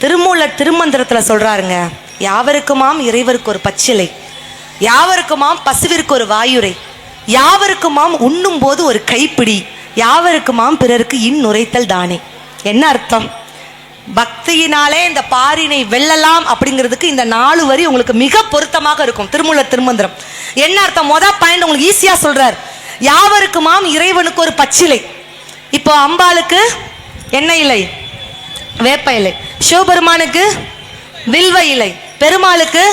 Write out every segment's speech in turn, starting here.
திருமூலர் திருமந்திரத்துல சொல்றாருங்க, யாவருக்குமாம் இறைவருக்கு ஒரு பச்சிலை, யாவருக்குமாம் பசுவிற்கு ஒரு வாயுரை, யாவருக்குமாம் உண்ணும் போது ஒரு கைப்பிடி, யாவருக்குமாம் பிறருக்கு இன்னுரைத்தல் தானே. என்ன அர்த்தம்? பக்தியினாலே இந்த பாரினை வெல்லலாம் அப்படிங்கிறதுக்கு இந்த 4 வரி உங்களுக்கு மிக பொருத்தமாக இருக்கும். திருமூலர் திருமந்திரம் என்ன அர்த்தம்? மொதல் பாயிண்ட் உங்களுக்கு ஈஸியா சொல்றார். யாவருக்குமாம் இறைவனுக்கு ஒரு பச்சிலை. இப்போ அம்பாளுக்கு என்ன இலை? வேப்ப இலை. சிவபெருமானுக்கு வில்வ இலை. பெருமாளுக்கு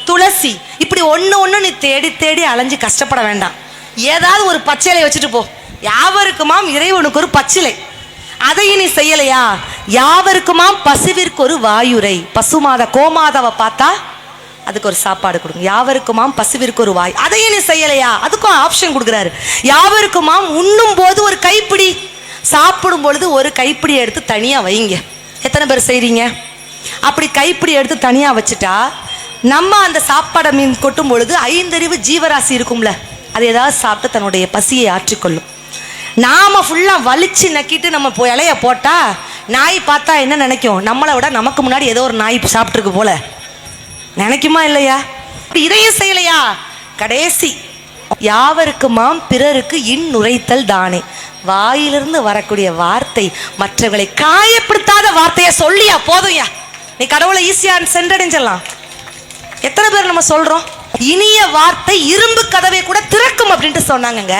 துளசி. இப்படி ஒண்ணு நீ தேடி தேடி அலைஞ்சு கஷ்டப்பட வேண்டாம். ஏதாவது ஒரு பச்சிலை வச்சுட்டு போ. யாவருக்குமாம் இறைவனுக்கு ஒரு பச்சிலை. அதையும் நீ செய்யலையா? யாவருக்குமாம் பசுவிற்கு ஒரு வாயுரை. பசுமாத கோமாதாவை பார்த்தா அதுக்கு ஒரு சாப்பாடு கொடுங்க. யாவருக்குமாம் பசுவிற்கு ஒரு வாய். அதையும் நீ செய்யலையா? அதுக்கும் ஆப்ஷன் கொடுக்குறாரு. யாவருக்குமாம் உண்ணும் போது ஒரு கைப்பிடி, சாப்பிடும் பொழுது ஒரு கைப்பிடி எடுத்து தனியா வைங்க. எத்தனை பேர் செய்றீங்க? அப்படி கைப்பிடி எடுத்து தனியா வச்சுட்டா நம்ம அந்த சாப்பாடை மீன் கொட்டும் பொழுது 5 அறிவு ஜீவராசி இருக்கும்ல, அது ஏதாவது சாப்பிட்டு தன்னுடைய பசியை ஆற்றிக்கொள்ளும். நாம ஃபுல்லா வலிச்சு நக்கிட்டு நம்ம இலைய போட்டா நாய் பார்த்தா என்ன நினைக்கும்? நம்மளை விட நமக்கு முன்னாடி ஏதோ ஒரு நாய் சாப்பிட்டுருக்கு போல நினைக்குமா இல்லையா? இதையும் செய்யலையா? கடைசி யாவருக்குமாம் பிறருக்கு இன்னுரைத்தல் தானே. வாயிலிருந்து வரக்கூடிய வார்த்தை மற்றவர்களை காயப்படுத்தாத வார்த்தையை சொல்லியா போதும்யா, நீ கடவுளை ஈஸியா சென்றடைஞ்சிடலாம். எத்தனை பேர் நம்ம சொல்றோம்? இனிய வார்த்தை இரும்பு கதவை கூட திறக்கும் அப்படின்ட்டு சொன்னாங்க.